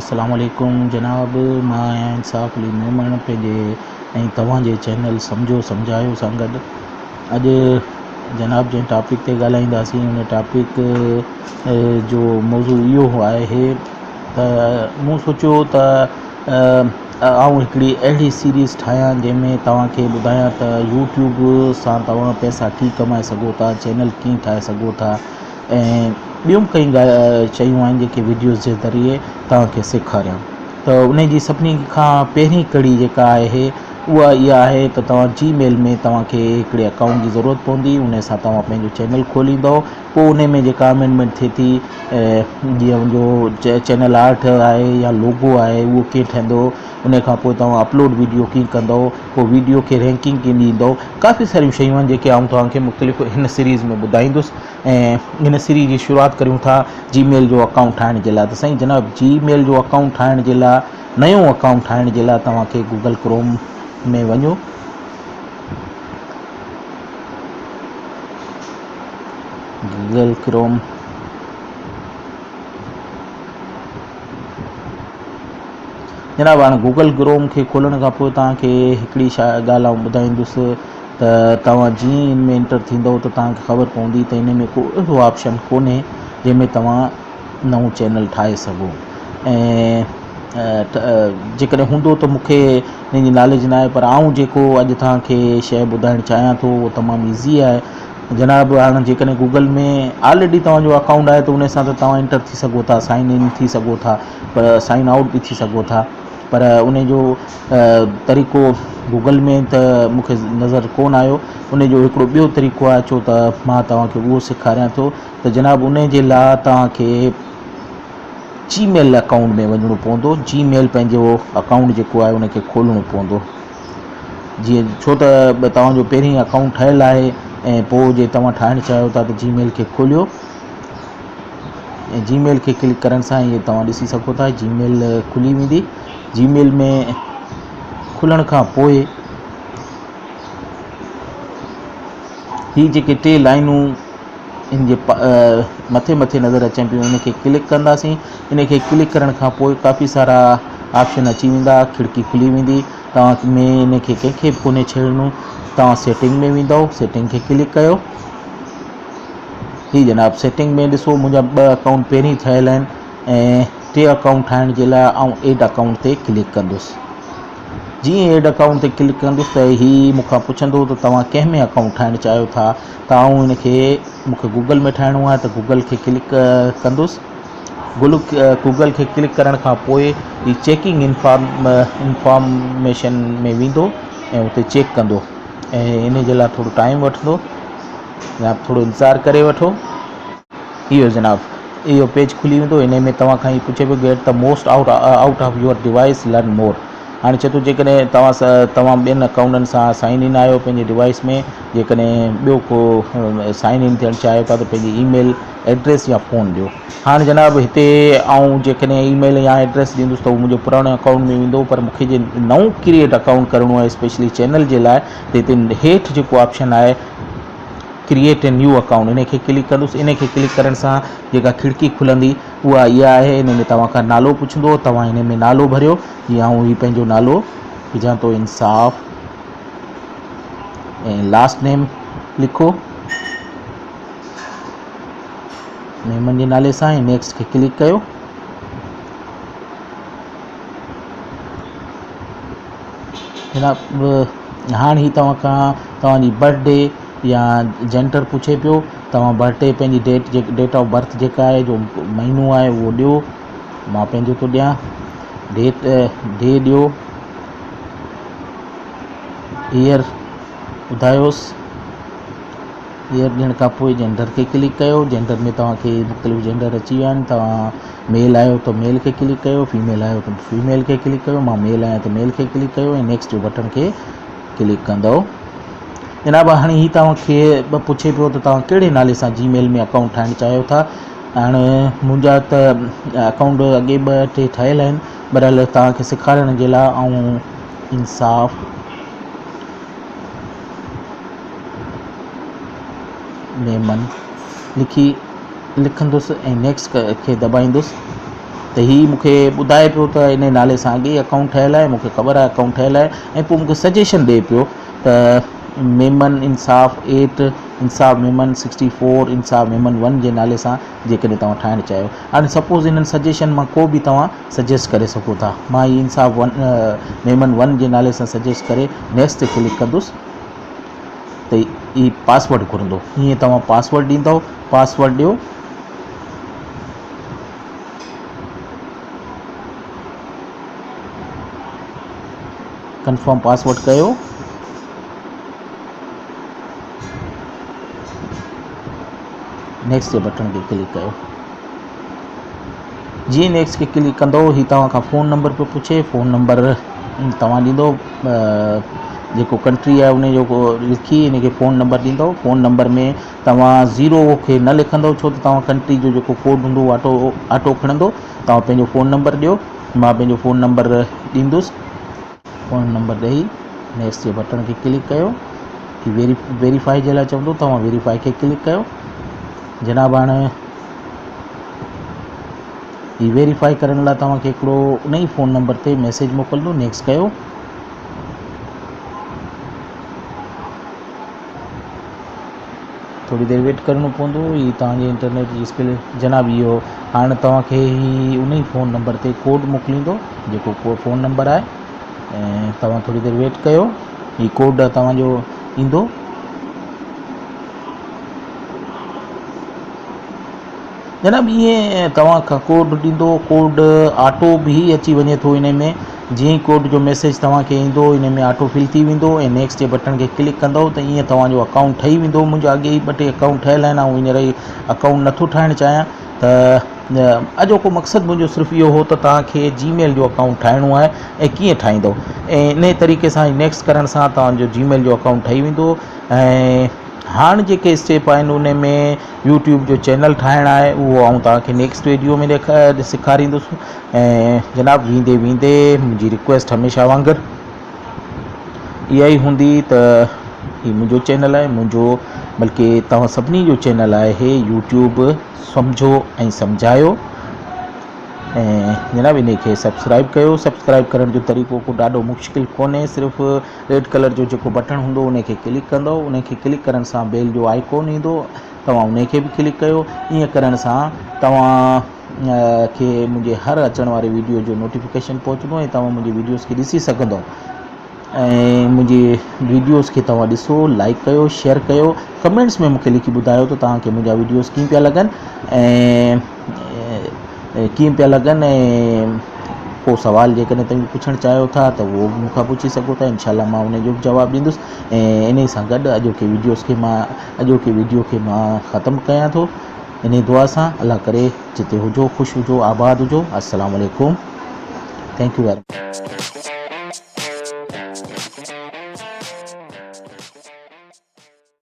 अस्सलामुअलैकुम जनाब, मां आहियां इंसाफ़ अली मोमन पंहिंजे ऐं तव्हांजे चैनल सम्झो सम्झायो सां गॾु। अॼु जनाब जंहिं टॉपिक ते ॻाल्हाईंदासीं उन टॉपिक जो मौज़ू इहो आहे त मूं सोचियो त आउं हिकिड़ी अहिड़ी सीरीज़ ठाहियां जंहिंमें तव्हांखे ॿुधायां त यूट्यूब सां तव्हां पैसा कीअं कमाए सघो था, चैनल कीअं ठाहे सघो था ऐं ॿियूं कई शयूं आहिनि जेके वीडियोज़ जे ज़रिए तव्हांखे सेखारियां। त उन जी सभिनी खां पहिरीं कड़ी जेका आहे उहा इहा आहे त तव्हां जीमेल में तव्हांखे हिकिड़े अकाउंट जी ज़रूरत पवंदी। उन सां तव्हां पंहिंजो चैनल खोलींदव, पोइ उन में जेका अमेंडमेंट थिए थी, जीअं मुंहिंजो चैनल आर्ट आहे या लोगो आहे उहो कीअं ठहंदो, उन खां पोइ तव्हां अपलोड वीडियो कीअं कंदव, पोइ वीडियो खे रैंकिंग कीअं ॾींदव, काफ़ी सारियूं शयूं आहिनि जेके आउं तव्हांखे मुख़्तलिफ़ हिन सीरीज़ में ॿुधाईंदुसि। ऐं हिन सीरीज़ जी शुरूआति करियूं था जीमेल जो अकाउंट ठाहिण जे लाइ। त साईं जनाब, जीमेल जो अकाउंट ठाहिण जे लाइ, नयो अकाउंट ठाहिण जे लाइ तव्हांखे गूगल क्रोम में वञो। गूगल क्रोम जनाब, हाणे गूगल क्रोम खे खोलण खां पोइ तव्हांखे हिकिड़ी ॻाल्हि आउं ॿुधाईंदुसि त तव्हां जीअं इन में एंटर थींदव त तव्हांखे ख़बर पवंदी त इन में को अहिड़ो ऑप्शन कोन्हे जंहिंमें तव्हां नओं चैनल ठाहे सघो। ऐं जेकॾहिं हूंदो त मूंखे हिन जी नॉलेज न आहे, पर आउं जेको अॼु तव्हांखे शइ ॿुधाइणु चाहियां थो उहो तमामु ईज़ी आहे। जनाब, हाणे जेकॾहिं गूगल में ऑलरेडी तव्हांजो अकाउंट आहे त उन सां त तव्हां एंटर थी सघो था, साइन इन थी सघो था, पर साइन आउट बि थी सघो था। पर उन जो तरीक़ो गूगल में त मूंखे नज़र कोन आयो। उन जो हिकिड़ो ॿियो तरीक़ो आहे, छो त मां तव्हांखे उहो सेखारियां थो। त जनाब, उन जे लाइ तव्हांखे जीमेल अकाउंट में वञिणो पवंदो। जीमेल पंहिंजो अकाउंट जेको आहे उनखे खोलणो पवंदो। जीअं छो त तव्हांजो पहिरीं अकाउंट ठहियलु आहे ऐं पोइ जे तव्हां ठाहिणु चाहियो था त जीमेल खे खोलियो ऐं जीमेल खे क्लिक करण सां इहे तव्हां ॾिसी सघो था, जीमेल खुली वेंदी। जीमेल में खुलण खां पोइ ही जेके टे लाइनूं इन जे मथे नज़र अचनि पियूं, इनखे क्लिक कंदासीं। इनखे क्लिक करण खां पोइ काफ़ी सारा ऑप्शन अची वेंदा, खिड़की खुली वेंदी। तव्हां में इनखे कंहिंखे बि कोन्हे छेड़णो। तव्हां सेटिंग में वेंदव, सेटिंग खे क्लिक कयो। ही जनाब, सेटिंग में ॾिसो मुंहिंजा 2 अकाउंट पहिरीं ठहियल आहिनि ऐं 3 अकाउंट ठाहिण जे लाइ आउं एड अकाउंट ते क्लिक कंदुसि। जीअं एड अकाउंट ते क्लिक कंदुसि त ही मूंखां पुछंदो त तव्हां कंहिं में अकाउंट ठाहिणु चाहियो था। त आउं इनखे मूंखे गूगल में ठाहिणो आहे त गूगल खे क्लिक कंदुसि। गूगल खे क्लिक करण खां पोइ ही चेकिंग इंफॉर्मेशन में वेंदो ऐं उते चेक कंदो ऐं इन जे लाइ थोरो टाइम वठंदो। जनाब, थोरो इंतज़ारु करे वठो। इहो जनाब, इहो पेज खुली वेंदो। इन में तव्हां खां ही पुछे पियो get the most out of your device, learn more. हाणे चए थो जेकॾहिं तव्हां ॿियनि अकाउंटनि सां साइन इन आहियो पंहिंजे डिवाइस में, जेकॾहिं ॿियो को साइन इन थियणु चाहियो था त पंहिंजी ईमेल एड्रेस या फ़ोन ॾियो। हाणे जनाब, हिते आउं जेकॾहिं ईमेल या एड्रेस ॾींदुसि त उहो मुंहिंजो पुराणे अकाउंट में वेंदो, पर मूंखे जे नओं क्रिएट अकाउंट करिणो आहे स्पेशली चैनल जे लाइ, त हिते हेठि जेको ऑप्शन आहे क्रिएट ए न्यू अकाउंट, इनखे क्लिक कंदुसि। इनखे क्लिक करण सां जेका खिड़की खुलंदी उहा इहा आहे। इन में तव्हां खां नालो पुछंदो, तव्हां इन में नालो भरियो। जीअं आउं ही पंहिंजो नालो विझां थो, इंसाफ़, ऐं लास्ट नेम लिखो मेमन जे नाले सां, ऐं नेक्स्ट खे क्लिक कयो। जनाब, हाणे ही तव्हां खां तव्हांजी बर्थडे या जेंडर पुछे पियो। तव्हां बर्थडे पंहिंजी डेट ऑफ बर्थ जेका आहे, जो महीनो आहे उहो ॾियो। मां पंहिंजो थो ॾियां। डे ॾियो। ईयर ॿुधायोसि। ईयर ॾियण खां पोइ जेंडर खे क्लिक कयो। जेंडर में तव्हांखे मुख़्तलिफ़ जेंडर अची विया आहिनि। तव्हां मेल आहियो त मेल खे क्लिक कयो, फीमेल आहियो त फीमेल खे क्लिक कयो। मां मेल आहियां त मेल खे क्लिक कयो ऐं नेक्स्ट जो बटन खे क्लिक कंदव। जनाब, हाणे ही तव्हांखे पुछे पियो त तव्हां कहिड़े नाले सां जीमेल में अकाउंट ठाहिणु चाहियो था। हाणे मुंहिंजा त अकाउंट अॻे 2-3 ठहियल आहिनि, बहरहाल तव्हांखे सेखारण जे लाइ आउं इंसाफ़ मेमन लिखंदुसि ऐं नेक्स्ट खे दॿाईंदुसि। त हीअ मूंखे ॿुधाए पियो त इन नाले सां अॻे अकाउंट ठहियलु आहे, मूंखे ख़बर आहे अकाउंट ठहियलु आहे, ऐं पोइ मूंखे सजेशन ॾिए पियो त मेमन इंसाफ़ 8, इंसाफ़ मेमन 64, इंसाफ़ मेमन 1 जे नाले सां जेकॾहिं तव्हां ठाहिणु चाहियो। हाणे सपोज़ इन्हनि सजेशन मां को बि तव्हां सजेस्ट करे सघो था। मां हीअ इंसाफ़ मेमन 1 जे नाले सां सजेस्ट करे नेक्स्ट ते क्लिक कंदुसि त हीअ पासवर्ड घुरंदो। हीअं तव्हां पासवर्ड ॾींदव, पासवर्ड ॾियो, कंफर्म पासवर्ड कयो, नेक्स्ट जे बटन खे क्लिक कयो। जीअं नेक्स्ट खे क्लिक कंदो हीअ तव्हां खां फ़ोन नंबर पियो पुछे, फ़ोन नंबर तव्हां ॾींदो, जेको कंट्री आहे उन जो लिखी इन खे फ़ोन नंबर ॾींदव। फ़ोन नंबर में तव्हां 0 खे न लिखंदव, छो त तव्हां कंट्री जो जेको कोड हूंदो ऑटो खणंदो। तव्हां पंहिंजो फ़ोन नंबर ॾियो, मां पंहिंजो फ़ोन नंबर ॾींदुसि। फ़ोन नंबर ॾेई नेक्स्ट जे बटन खे क्लिक कयो। हीअ वेरीफाई जे लाइ चवंदो, तव्हां वेरीफाई खे क्लिक कयो। जनाब हाणे हीअ वेरीफाई करण लाइ तव्हांखे हिकिड़ो उन ई फ़ोन नंबर ते मैसेज मोकिलंदो, नेक्स्ट कयो। थोड़ी देरि वेट करिणो पवंदो, हीअ तव्हांजे इंटरनेट जी स्पीड। जनाब इहो हाणे तव्हांखे हीअ उन ई फ़ोन नंबर ते कोड मोकिलींदो, जेको फ़ोन नंबर आहे, ऐं तव्हां थोड़ी देरि वेट कयो। हीअ कोड तव्हांजो ईंदो। जनाब ईअं तव्हां खां कोड ॾींदो, कोड ऑटो बि अची वञे थो इन में। जीअं ई कोड जो मैसेज तव्हांखे ईंदो इन में ऑटो फिल थी वेंदो, ऐं नेक्स्ट जे बटन खे क्लिक कंदव त ईअं तव्हांजो अकाउंट ठही वेंदो। मुंहिंजो अॻे ई 2 टे अकाउंट ठहियल आहिनि, ऐं हींअर ई अकाउंट नथो ठाहिणु चाहियां। त अॼोको मक़सदु मुंहिंजो सिर्फ़ु इहो हो त तव्हांखे जीमेल जो अकाउंट ठाहिणो आहे ऐं कीअं ठाहींदव, ऐं इन तरीक़े सां नेक्स्ट करण सां तव्हांजो जीमेल जो अकाउंट ठही वेंदो। ऐं हाणे जेके स्टेप आहिनि उन में यूट्यूब जो चैनल ठाहिणु आहे, उहो आउं तव्हांखे नेक्स्ट वीडियो में सेखारींदुसि। ऐं जनाब वेंदे वेंदे मुंहिंजी रिक्वेस्ट हमेशह वांगुरु इहा ई हूंदी त हीउ मुंहिंजो चैनल आहे, बल्कि तव्हां सभिनी जो चैनल आहे यूट्यूब सम्झो ऐं सम्झायो। ऐं जनाब इन खे सब्सक्राइब कयो। सब्सक्राइब करण जो तरीक़ो को ॾाढो मुश्किल कोन्हे, सिर्फ़ु रेड कलर जो जेको बटन हूंदो उन खे क्लिक कंदो। उन खे क्लिक करण सां बेल जो आइकॉन ईंदो, तव्हां उन खे बि क्लिक कयो। ईअं करण सां तव्हां खे मुंहिंजे हर अचण वारे वीडियो जो नोटिफिकेशन पहुचंदो, ऐं तव्हां मुंहिंजी वीडियोज़ खे ॾिसी सघंदव। ऐं मुंहिंजी वीडियोज़ खे तव्हां ॾिसो, लाइक कयो, शेयर कयो, कमेंट्स में मूंखे लिखी ॿुधायो त तव्हांखे मुंहिंजा वीडियोज़ कीअं पिया लॻनि ऐं ऐं को सुवाल जेकॾहिं तव्हां पुछणु चाहियो था त उहो बि मूंखां पुछी सघो था। इंशाल्लाह मां उन जो बि जवाबु ॾींदुसि। ऐं इन सां गॾु अॼोके वीडियो खे मां ख़तमु कयां थो इन दुआ सां। अल्लाह करे जिते हुजो ख़ुशि हुजो, आबाद हुजो। अस्सलाम वालेकुम, थैंक यू वेरी मच।